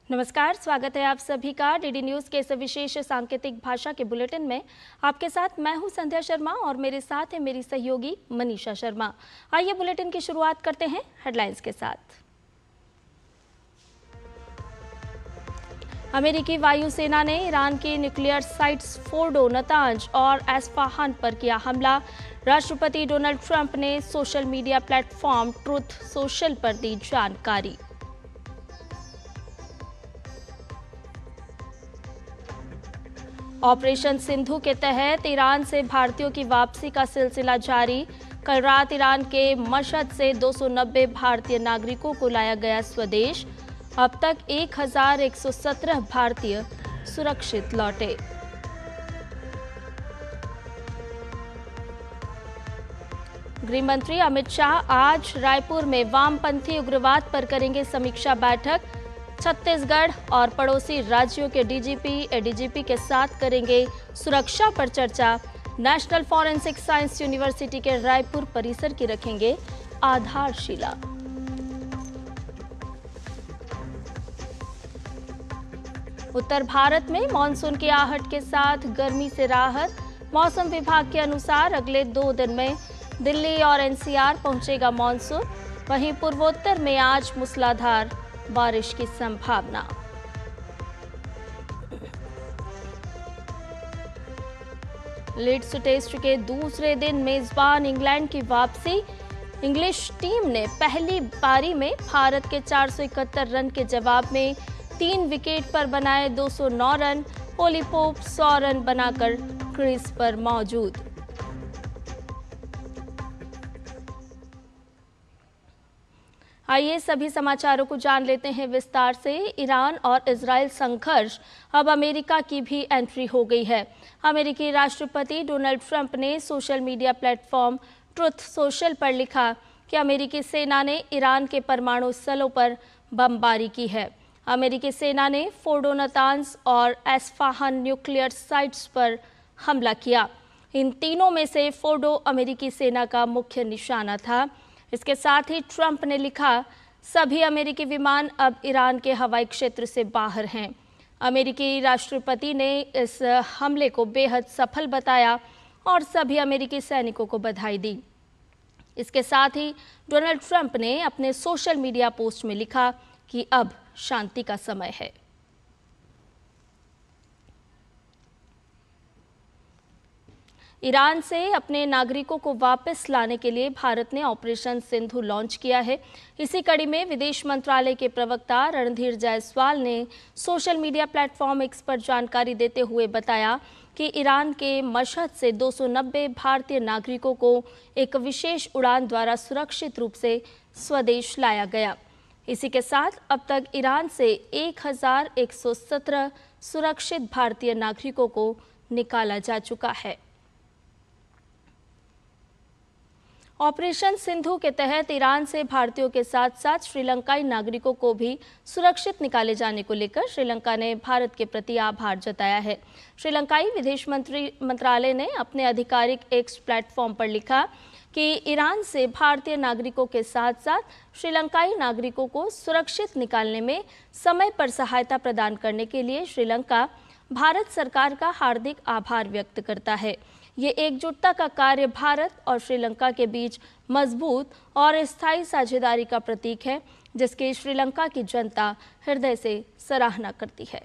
नमस्कार, स्वागत है आप सभी का डीडी न्यूज़ के इस विशेष सांकेतिक भाषा के बुलेटिन में। आपके साथ मैं हूं संध्या शर्मा और मेरे साथ है मेरी सहयोगी मनीषा शर्मा। आइए बुलेटिन की शुरुआत करते हैं हेडलाइंस के साथ। अमेरिकी वायुसेना ने ईरान की न्यूक्लियर साइट्स फोर्डो, नतांज और एस्फाहान पर किया हमला। राष्ट्रपति डोनाल्ड ट्रंप ने social media platform truth social पर दी जानकारी। ऑपरेशन सिंधु के तहत ईरान से भारतीयों की वापसी का सिलसिला जारी। कल रात ईरान के मशहद से 290 भारतीय नागरिकों को लाया गया स्वदेश। अब तक 1117 भारतीय सुरक्षित लौटे। गृह मंत्री अमित शाह आज रायपुर में वामपंथी उग्रवाद पर करेंगे समीक्षा बैठक। छत्तीसगढ़ और पड़ोसी राज्यों के डीजीपी, एडीजीपी के साथ करेंगे सुरक्षा पर चर्चा। नेशनल फॉरेंसिक साइंस यूनिवर्सिटी के रायपुर परिसर की रखेंगे आधारशिला। उत्तर भारत में मानसून की आहट के साथ गर्मी से राहत। मौसम विभाग के अनुसार अगले 2 दिन में दिल्ली और एनसीआर पहुंचेगा मानसून। वहीं पूर्वोत्तर में आज मूसलाधार बारिश की संभावना। लीड्स टेस्ट के दूसरे दिन मेजबान इंग्लैंड की वापसी। इंग्लिश टीम ने पहली पारी में भारत के 471 रन के जवाब में 3 विकेट पर बनाए 209 रन। ओली पोप 100 रन बनाकर क्रीज पर मौजूद। आइए सभी समाचारों को जान लेते हैं विस्तार से। ईरान और इजराइल संघर्ष, अब अमेरिका की भी एंट्री हो गई है। अमेरिकी राष्ट्रपति डोनाल्ड ट्रंप ने social media platform truth social पर लिखा कि अमेरिकी सेना ने ईरान के परमाणु स्थलों पर बमबारी की है। अमेरिकी सेना ने फोर्डो, नतांज और एस्फाहान न्यूक्लियर साइट्स पर हमला किया। इन तीनों में से फोर्डो अमेरिकी सेना का मुख्य निशाना था। इसके साथ ही ट्रंप ने लिखा, सभी अमेरिकी विमान अब ईरान के हवाई क्षेत्र से बाहर हैं। अमेरिकी राष्ट्रपति ने इस हमले को बेहद सफल बताया और सभी अमेरिकी सैनिकों को बधाई दी। इसके साथ ही डोनाल्ड ट्रंप ने अपने सोशल मीडिया पोस्ट में लिखा कि अब शांति का समय है। ईरान से अपने नागरिकों को वापस लाने के लिए भारत ने ऑपरेशन सिंधु लॉन्च किया है। इसी कड़ी में विदेश मंत्रालय के प्रवक्ता रणधीर जायसवाल ने सोशल मीडिया प्लेटफॉर्म एक्स पर जानकारी देते हुए बताया कि ईरान के मशहद से 290 भारतीय नागरिकों को एक विशेष उड़ान द्वारा सुरक्षित रूप से स्वदेश लाया गया। इसी के साथ अब तक ईरान से 1117 सुरक्षित भारतीय नागरिकों को निकाला जा चुका है। ऑपरेशन सिंधु के तहत ईरान से भारतीयों के साथ साथ श्रीलंकाई नागरिकों को भी सुरक्षित निकाले जाने को लेकर श्रीलंका ने भारत के प्रति आभार जताया है। श्रीलंकाई विदेश मंत्रालय ने अपने आधिकारिक एक्स प्लेटफॉर्म पर लिखा कि ईरान से भारतीय नागरिकों के साथ साथ श्रीलंकाई नागरिकों को सुरक्षित निकालने में समय पर सहायता प्रदान करने के लिए श्रीलंका भारत सरकार का हार्दिक आभार व्यक्त करता है। ये एकजुटता का कार्य भारत और श्रीलंका के बीच मजबूत और स्थायी साझेदारी का प्रतीक है, जिसकी श्रीलंका की जनता हृदय से सराहना करती है।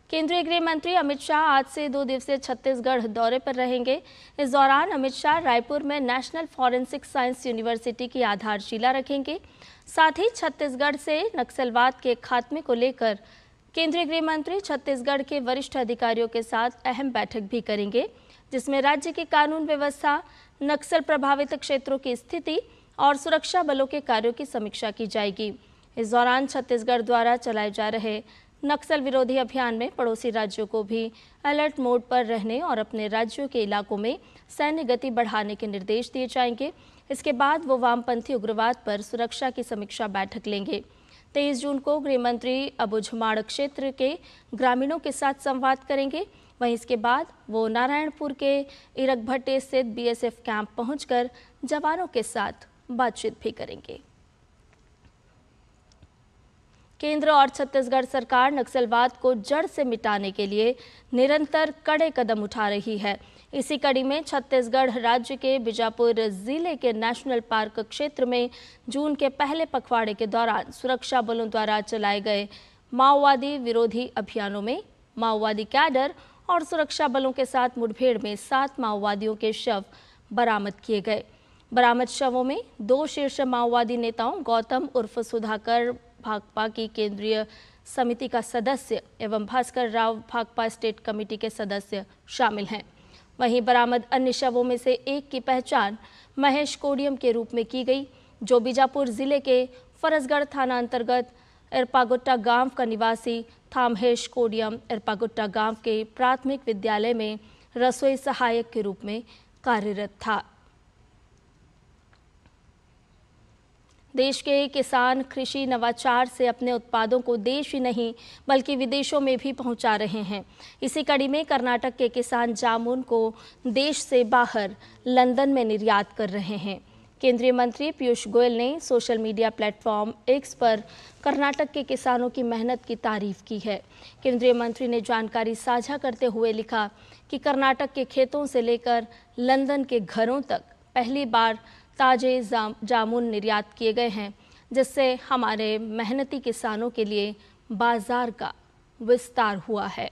केंद्रीय गृह मंत्री अमित शाह आज से 2 दिवसीय छत्तीसगढ़ दौरे पर रहेंगे। इस दौरान अमित शाह रायपुर में नेशनल फॉरेंसिक साइंस यूनिवर्सिटी की आधारशिला रखेंगे। साथ ही छत्तीसगढ़ से नक्सलवाद के खात्मे को लेकर केंद्रीय गृह मंत्री छत्तीसगढ़ के वरिष्ठ अधिकारियों के साथ अहम बैठक भी करेंगे, जिसमें राज्य की कानून व्यवस्था, नक्सल प्रभावित क्षेत्रों की स्थिति और सुरक्षा बलों के कार्यों की समीक्षा की जाएगी। इस दौरान छत्तीसगढ़ द्वारा चलाए जा रहे नक्सल विरोधी अभियान में पड़ोसी राज्यों को भी अलर्ट मोड पर रहने और अपने राज्यों के इलाकों में सैन्य गति बढ़ाने के निर्देश दिए जाएंगे। इसके बाद वो वामपंथी उग्रवाद पर सुरक्षा की समीक्षा बैठक लेंगे। 23 जून को गृह मंत्री अबुझमाड़ क्षेत्र के ग्रामीणों के साथ संवाद करेंगे। वहीं इसके बाद वो नारायणपुर के इरगभट्टे स्थित बीएसएफ कैंप पहुंचकर जवानों के साथ बातचीत भी करेंगे। केंद्र और छत्तीसगढ़ सरकार नक्सलवाद को जड़ से मिटाने के लिए निरंतर कड़े कदम उठा रही है। इसी कड़ी में छत्तीसगढ़ राज्य के बीजापुर जिले के नेशनल पार्क क्षेत्र में जून के पहले पखवाड़े के दौरान सुरक्षा बलों द्वारा चलाए गए माओवादी विरोधी अभियानों में माओवादी कैडर और सुरक्षा बलों के साथ मुठभेड़ में 7 माओवादियों के शव बरामद किए गए। बरामद शवों में 2 शीर्ष माओवादी नेताओं गौतम उर्फ सुधाकर भाकपा की केंद्रीय समिति का सदस्य एवं भास्कर राव भाकपा स्टेट कमेटी के सदस्य शामिल हैं। वहीं बरामद अन्य शवों में से एक की पहचान महेश कोडियम के रूप में की गई, जो बीजापुर जिले के फरसगढ़ थाना अंतर्गत इरपागुट्टा गांव का निवासी था। महेश कोडियम इरपागुट्टा गांव के प्राथमिक विद्यालय में रसोई सहायक के रूप में कार्यरत था। देश के किसान कृषि नवाचार से अपने उत्पादों को देश ही नहीं बल्कि विदेशों में भी पहुंचा रहे हैं। इसी कड़ी में कर्नाटक के किसान जामुन को देश से बाहर लंदन में निर्यात कर रहे हैं। केंद्रीय मंत्री पीयूष गोयल ने सोशल मीडिया प्लेटफॉर्म एक्स पर कर्नाटक के किसानों की मेहनत की तारीफ की है। केंद्रीय मंत्री ने जानकारी साझा करते हुए लिखा कि कर्नाटक के खेतों से लेकर लंदन के घरों तक पहली बार ताजे जामुन निर्यात किए गए हैं, जिससे हमारे मेहनती किसानों के लिए बाजार का विस्तार हुआ है।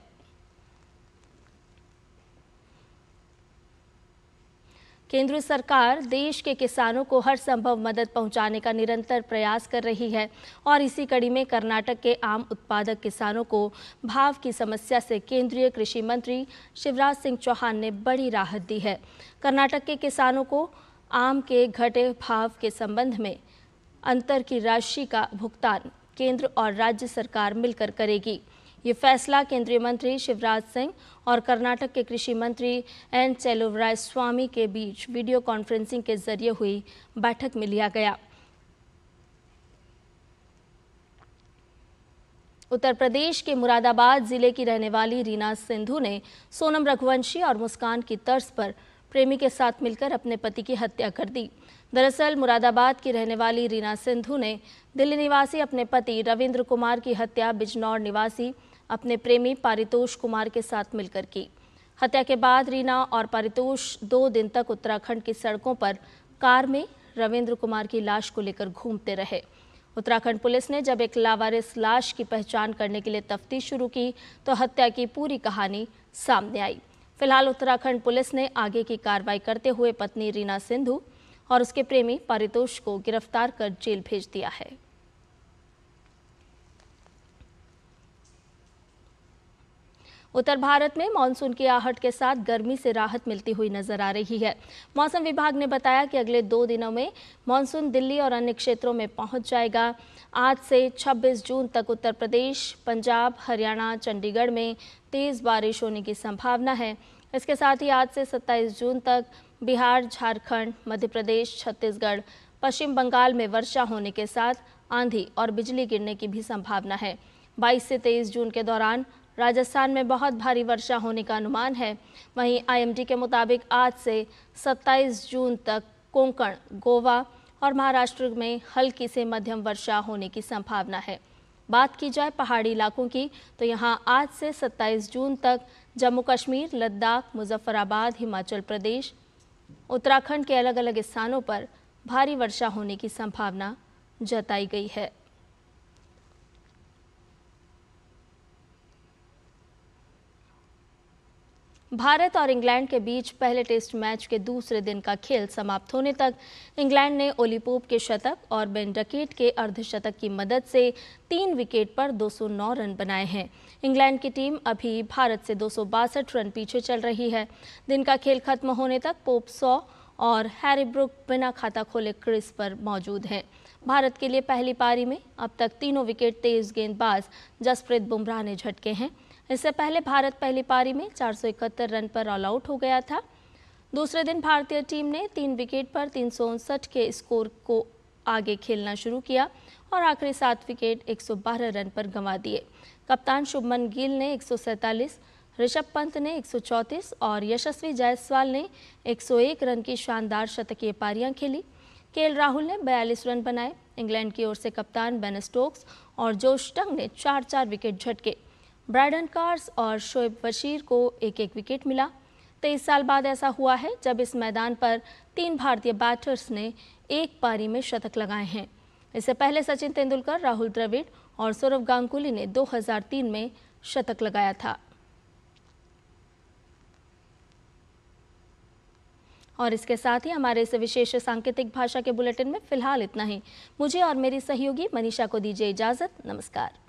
केंद्र सरकार देश के किसानों को हर संभव मदद पहुंचाने का निरंतर प्रयास कर रही है और इसी कड़ी में कर्नाटक के आम उत्पादक किसानों को भाव की समस्या से केंद्रीय कृषि मंत्री शिवराज सिंह चौहान ने बड़ी राहत दी है। कर्नाटक के किसानों को आम के घटे भाव के संबंध में अंतर की राशि का भुगतान केंद्र और राज्य सरकार मिलकर करेगी। ये फैसला केंद्रीय मंत्री शिवराज सिंह और कर्नाटक के कृषि मंत्री एन चलुवरायस्वामी के बीच वीडियो कॉन्फ्रेंसिंग के जरिए हुई बैठक में लिया गया। उत्तर प्रदेश के मुरादाबाद जिले की रहने वाली रीना सिंधु ने सोनम रघुवंशी और मुस्कान की तर्ज पर प्रेमी के साथ मिलकर अपने पति की हत्या कर दी। दरअसल मुरादाबाद की रहने वाली रीना सिंधु ने दिल्ली निवासी अपने पति रविंद्र कुमार की हत्या बिजनौर निवासी अपने प्रेमी पारितोष कुमार के साथ मिलकर की। हत्या के बाद रीना और पारितोष 2 दिन तक उत्तराखंड की सड़कों पर कार में रविंद्र कुमार की लाश को लेकर घूमते रहे। उत्तराखंड पुलिस ने जब एक लावारिस लाश की पहचान करने के लिए तफ्तीश शुरू की तो हत्या की पूरी कहानी सामने आई। फिलहाल उत्तराखंड पुलिस ने आगे की कार्रवाई करते हुए पत्नी रीना सिंधु और उसके प्रेमी पारितोष को गिरफ्तार कर जेल भेज दिया है। उत्तर भारत में मानसून की आहट के साथ गर्मी से राहत मिलती हुई नजर आ रही है। मौसम विभाग ने बताया कि अगले 2 दिनों में मानसून दिल्ली और अन्य क्षेत्रों में पहुंच जाएगा। आज से 26 जून तक उत्तर प्रदेश, पंजाब, हरियाणा, चंडीगढ़ में तेज बारिश होने की संभावना है। इसके साथ ही आज से 27 जून तक बिहार, झारखंड, मध्य प्रदेश, छत्तीसगढ़, पश्चिम बंगाल में वर्षा होने के साथ आंधी और बिजली गिरने की भी संभावना है। 22 से 23 जून के दौरान राजस्थान में बहुत भारी वर्षा होने का अनुमान है। वहीं आईएमडी के मुताबिक आज से 27 जून तक कोंकण, गोवा और महाराष्ट्र में हल्की से मध्यम वर्षा होने की संभावना है। बात की जाए पहाड़ी इलाकों की तो यहां आज से 27 जून तक जम्मू कश्मीर, लद्दाख, मुजफ्फराबाद, हिमाचल प्रदेश, उत्तराखंड के अलग अलग स्थानों पर भारी वर्षा होने की संभावना जताई गई है। भारत और इंग्लैंड के बीच पहले टेस्ट मैच के दूसरे दिन का खेल समाप्त होने तक इंग्लैंड ने ओली पोप के शतक और बेन डकेट के अर्धशतक की मदद से 3 विकेट पर 209 रन बनाए हैं। इंग्लैंड की टीम अभी भारत से 262 रन पीछे चल रही है। दिन का खेल खत्म होने तक पोप 100 और हैरी ब्रुक बिना खाता खोले क्रीज पर मौजूद हैं। भारत के लिए पहली पारी में अब तक तीनों विकेट तेज गेंदबाज जसप्रीत बुमराह ने झटके हैं। इससे पहले भारत पहली पारी में 471 रन पर ऑल आउट हो गया था। दूसरे दिन भारतीय टीम ने 3 विकेट पर 359 के स्कोर को आगे खेलना शुरू किया और आखिरी 7 विकेट 112 रन पर गंवा दिए। कप्तान शुभमन गिल ने 147, ऋषभ पंत ने 134 और यशस्वी जायसवाल ने 101 रन की शानदार शतकीय पारियां खेली। केएल राहुल ने 42 रन बनाए। इंग्लैंड की ओर से कप्तान बेन स्टोक्स और जोश टंग ने 4-4 विकेट झटके। ब्रायडन कार्स और शोएब बशीर को एक एक विकेट मिला। 23 साल बाद ऐसा हुआ है जब इस मैदान पर 3 भारतीय बैटर्स ने एक पारी में शतक लगाए हैं। इससे पहले सचिन तेंदुलकर, राहुल द्रविड़ और सौरव गांगुली ने 2003 में शतक लगाया था। और इसके साथ ही हमारे इस विशेष सांकेतिक भाषा के बुलेटिन में फिलहाल इतना ही। मुझे और मेरी सहयोगी मनीषा को दीजिए इजाजत। नमस्कार।